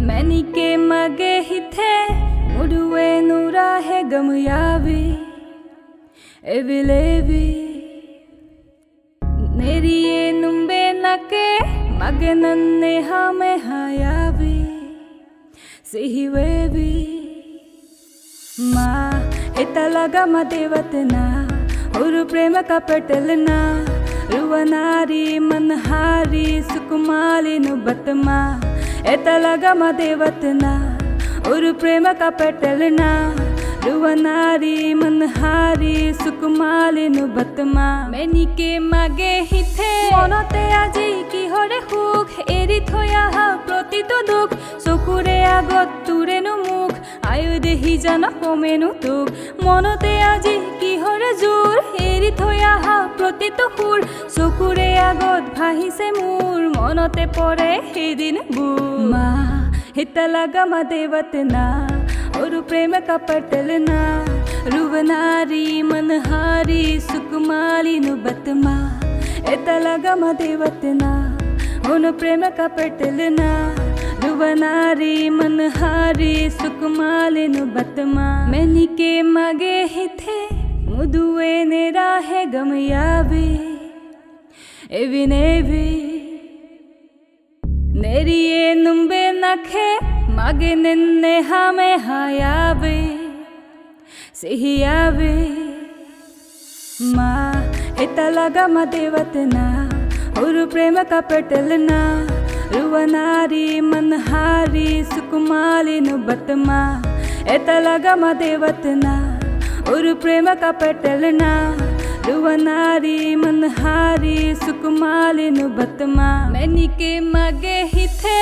Menike mage hithe muduwe nura he gamuyavi evilevi neriye numbe nake mage nanne hame hayavi sihiwevi ma etalaga madewatna oru prema ka petalna ruvanari manhari sukumali nu batma etalaga madewatna oru prema ka petalna ruvanari manhari sukumali nu batma menike mage hithe monote aji ki hore huk eri thoya ha protito duk sokure agot turenu mukh ayu dehi jana komenu tuk monote aji ki hore jur eri thoya ha protito hur sokure agot bhahise mur monote pore hedin bu ma hitalaga madewatna oru prema ka patalna ruvanari manhari sukumali nu batma etalaga madewatna oru prema ka patalna ruvanari manhari sukumali nu batma menike mage hithe muduwe nera he gamyavi evinevi neriye numbe nakhe mage nenne hame hayavi sihiyavi ma etalaga madewatna oru prema ka petalna ruvanari manhari sukumali nu batma etalaga madewatna oru prema ka petalna ruvanari manhari sukumali nu batma menike mage hithe